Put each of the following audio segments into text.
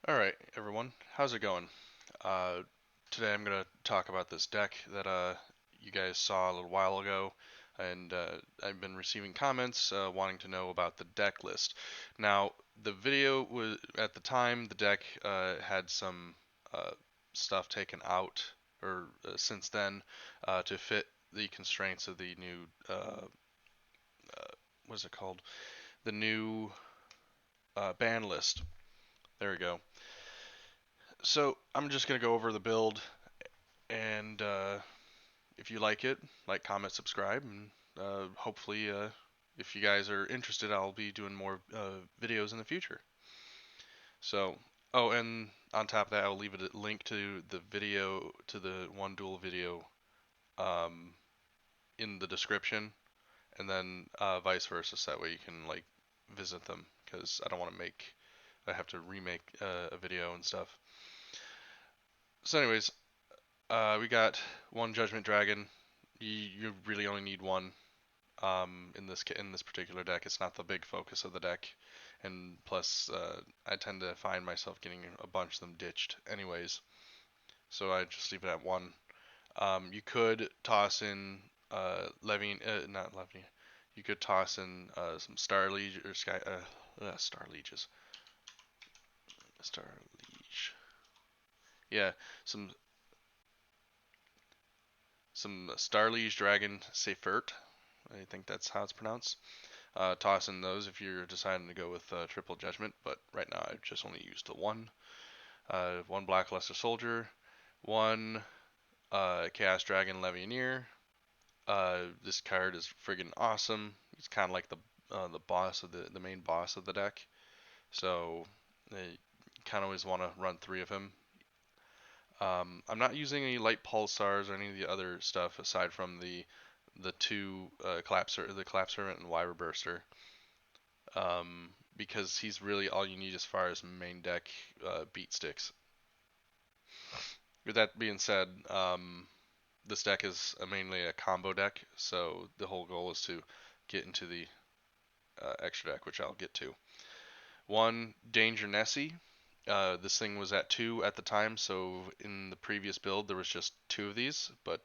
Alright, everyone, how's it going? Uh, Today I'm going to talk about this deck that you guys saw a little while ago, and I've been receiving comments wanting to know about the deck list. Now, the video was, at the time, the deck had some uh, stuff taken out, or since then, to fit the constraints of the new, what is it called? The new ban list. There we go. So I'm just gonna go over the build, and if you like, comment, subscribe, and hopefully, if you guys are interested, I'll be doing more videos in the future. So, oh, and on top of that, I'll leave a link to the video, to the one duel video, um, in the description, and then vice versa, so that way you can like visit them, because I have to remake a video and stuff. So, anyways, we got one Judgment Dragon. You really only need one. In this particular deck, it's not the big focus of the deck, and plus, I tend to find myself getting a bunch of them ditched, anyways. So I just leave it at one. You could toss in Levy, not Levy. You could toss in some Star Liege or Star Lieges. Star Liege. Yeah, some Star Liege Dragon Seifert. I think that's how it's pronounced. Toss in those if you're deciding to go with Triple Judgment, but right now I've just only used the one. One Black Luster Soldier, one Chaos Dragon Legionnaire. This card is friggin' awesome. He's kind of like the boss of the main boss of the deck, so you kind of always want to run three of him. I'm not using any light pulsars or any of the other stuff aside from the two the Clap Servant and Wyver Burster, because he's really all you need as far as main deck beat sticks. With that being said, this deck is mainly a combo deck, so the whole goal is to get into the extra deck, which I'll get to. One, Danger Nessie. This thing was at two at the time, so in the previous build there was just two of these, but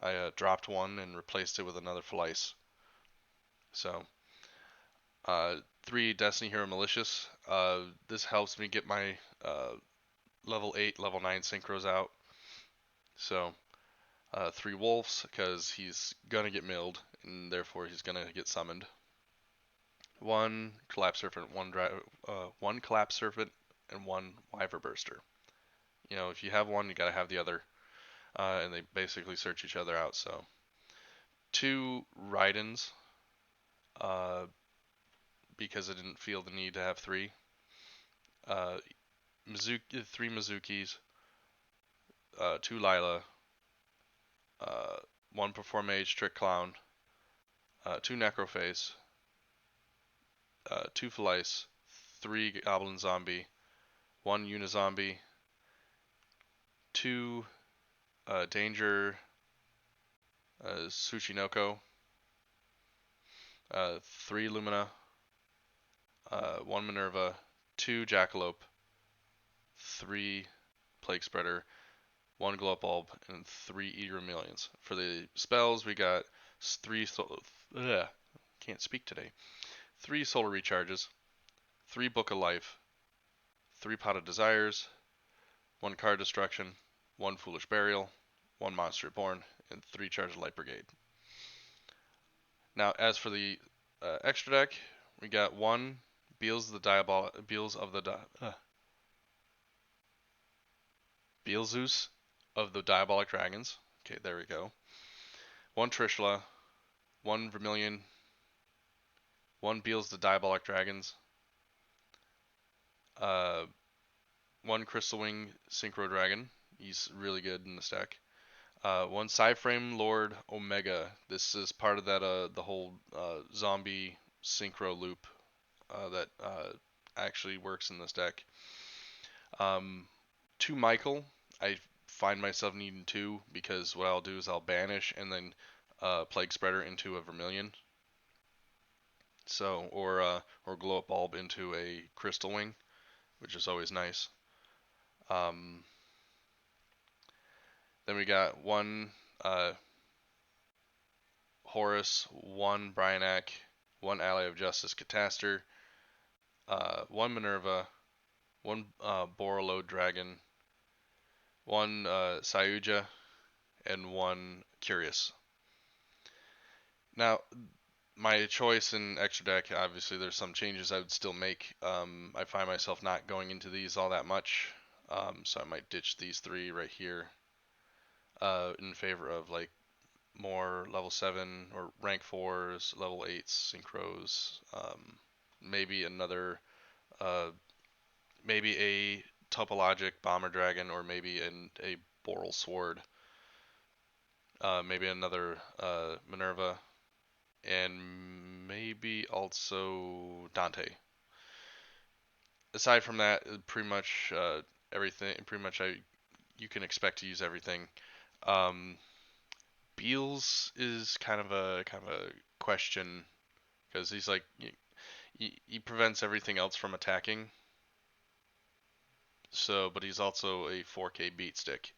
I dropped one and replaced it with another Flice. So, three, Destiny Hero Malicious. This helps me get my level 8, level 9 synchros out. So, three Wolves, because he's gonna get milled, and therefore he's gonna get summoned. One Collapse Serpent, one Collapse Serpent, and one Wyver Burster. You know, if you have one, you gotta have the other, and they basically search each other out. So, two Raidens, uh, because I didn't feel the need to have three. Uh, three Mizukis, two Lila, uh, one Perform Mage Trick Clown, two Necroface, two Felice, three Goblin Zombie, one Unizombie, two Danger Tsuchinoko, three Lumina, one Minerva, two Jackalope, three Plague Spreader, one Glow Up Bulb, and three Eager Millions. For the spells, we got three. Can't speak today. Three Solar Recharges, three Book of Life, three Pot of Desires, one Card Destruction, one Foolish Burial, one Monster Reborn, and three Charge of Light Brigade. Now, as for the extra deck, we got one Beelzeus of the Diabolic Dragons. Okay, there we go. One Trishula, one Vermilion, one Beels the Diabolic Dragons, uh, one Crystal Wing Synchro Dragon. He's really good in this deck. One Psyframe Lord Omega. This is part of that the whole zombie synchro loop that actually works in this deck. Two Michael. I find myself needing two because what I'll do is I'll banish and then Plague Spreader into a Vermilion. So or Glow Up Bulb into a Crystal Wing. which is always nice. Um, then we got one Horus, one Bryanak, one Ally of Justice Cataster, one Minerva, one Borreload Dragon, one Sayuja, and one Curious. Now, my choice in extra deck, obviously, there's some changes I would still make. I find myself not going into these all that much, so I might ditch these three right here in favor of like more level 7 or rank 4s, level 8s, synchros, maybe another, uh, maybe a topologic bomber dragon, or maybe a boral sword, maybe another Minerva, and maybe also Dante. Aside from that, pretty much everything. Pretty much, you can expect to use everything. Um, Beals is kind of a question because he's like he prevents everything else from attacking. So, but he's also a 4K beat stick.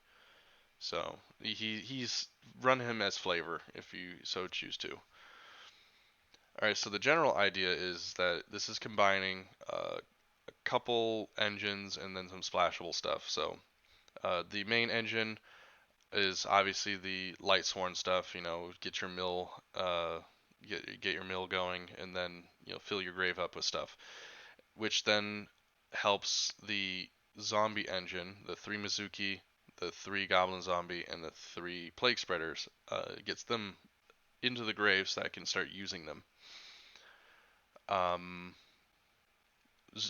So he's run him as flavor if you so choose to. All right. So the general idea is that this is combining a couple engines and then some splashable stuff. So the main engine is obviously the Lightsworn stuff. You know, get your mill, get your mill going, and then fill your grave up with stuff, which then helps the zombie engine, the three Mizuki, the three Goblin Zombie, and the three Plague Spreaders. Gets them into the grave so that I can start using them. Um,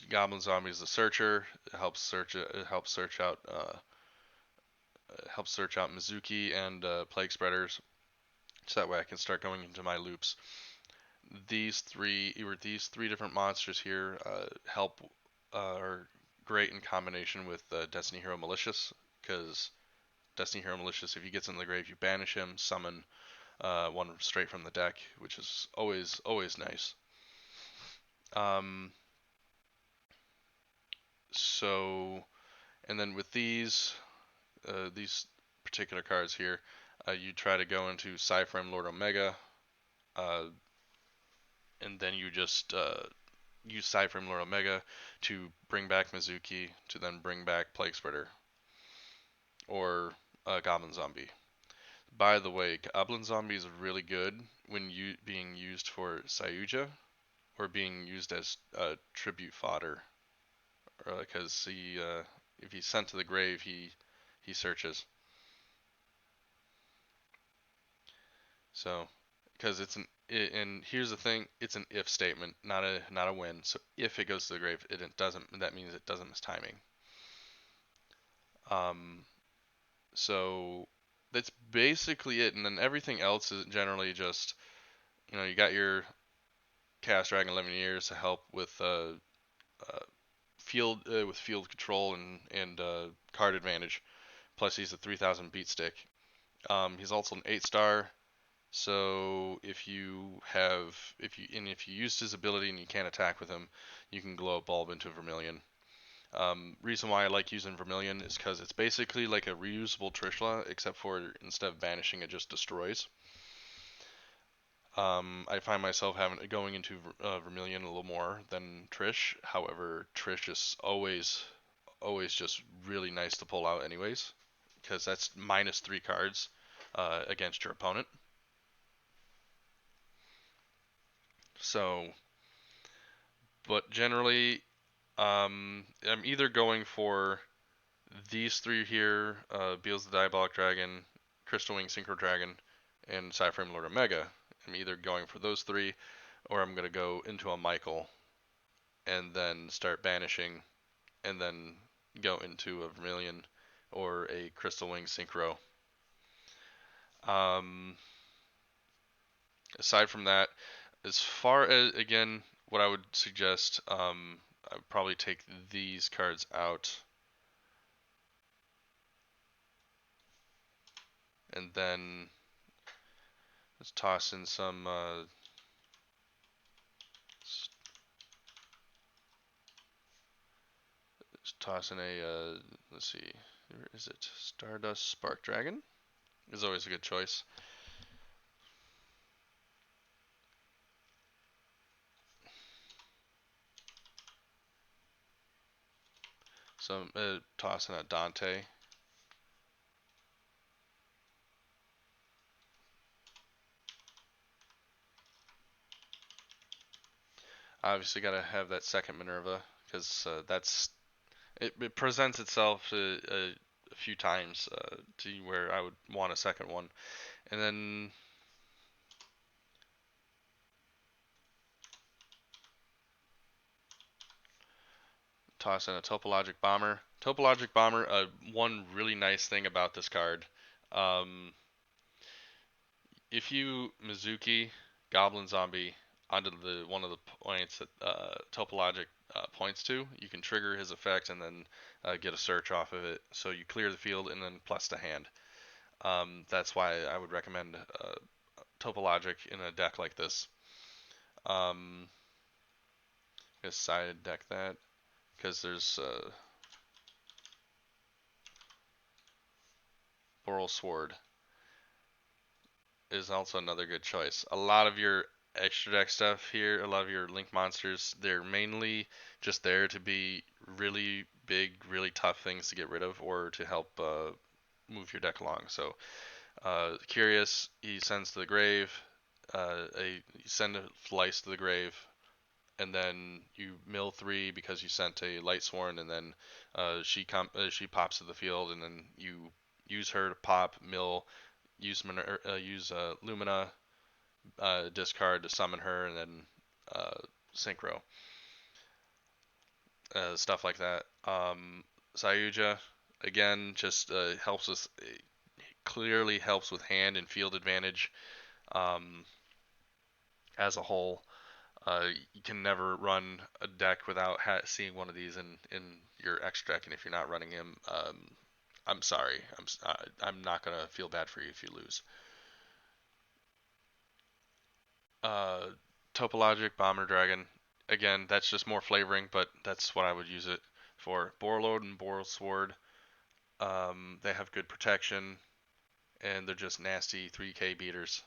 Goblin Zombie is the searcher. It helps search. It helps search out Mizuki and Plague Spreaders, so that way I can start going into my loops. These three different monsters here help are great in combination with Destiny Hero Malicious, because Destiny Hero Malicious, if he gets in the grave, you banish him, summon one straight from the deck, which is always nice. Um, so, and then with these particular cards here, you try to go into Cyframe Lord Omega, uh, and then you just use Cyframe Lord Omega to bring back Mizuki, to then bring back Plague Spreader or Goblin Zombie. By the way, Goblin Zombie is really good when being used for Sayuja or being used as tribute fodder, because if he's sent to the grave, he searches. So, because and here's the thing, it's an if statement, not a when. So if it goes to the grave, it doesn't. That means it doesn't miss timing. Um, so that's basically it, and then everything else is generally just you got your Cast Dragon 11 years to help uh, with field control and card advantage. Plus he's a 3000 beat stick. He's also an 8-star. So if you used his ability and you can't attack with him, you can glow a bulb into Vermilion. Reason why I like using Vermilion is because it's basically like a reusable Trishula, except for instead of banishing, it just destroys. I find myself going into Vermilion a little more than Trish. However, Trish is always just really nice to pull out anyways, because that's -3 cards against your opponent. So, but generally, I'm either going for these three here, Beals the Diabolic Dragon, Crystal Wing Synchro Dragon, and Cyframe Lord Omega. I'm either going for those three, or I'm going to go into a Michael and then start banishing, and then go into a Vermilion or a Crystal Wing Synchro. Um, Aside from that, as far as, again, what I would suggest, I would probably take these cards out and then let's toss in some toss in a, let's see, where is it? Stardust Spark Dragon is always a good choice. So toss in a Dante. Obviously, got to have that second Minerva because it presents itself a few times to where I would want a second one, and then toss in a Topologic Bomber. Topologic Bomber. One really nice thing about this card, um, if you Mizuki Goblin Zombie onto the one of the points that Topologic points to, you can trigger his effect and then get a search off of it. So you clear the field and then plus the hand. That's why I would recommend Topologic in a deck like this. Just side deck that because there's Boral Sword is also another good choice. A lot of your extra deck stuff here, a lot of your link monsters, they're mainly just there to be really big, really tough things to get rid of or to help move your deck along. So, Curious, he sends to the grave, you send a Flice to the grave, and then you mill three because you sent a Lightsworn, and then she pops to the field, and then you use her to pop, mill, use Lumina, discard to summon her, and then synchro, stuff like that. Sayuja, again, just helps with clearly helps with hand and field advantage um, as a whole. You can never run a deck without seeing one of these in your extra deck, and if you're not running him, I'm sorry. I'm not gonna feel bad for you if you lose. Uh, Topologic Bomber Dragon. Again, that's just more flavoring, but that's what I would use it for. Borload and Boral Sword. They have good protection, and they're just nasty 3K beaters.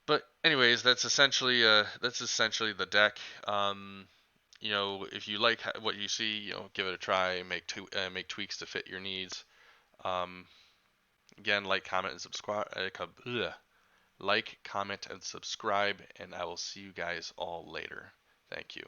But anyways, that's essentially the deck. If you like what you see, give it a try. Make tweaks to fit your needs. Um, Again, like, comment, and subscribe. Like, comment, and subscribe, and I will see you guys all later. Thank you.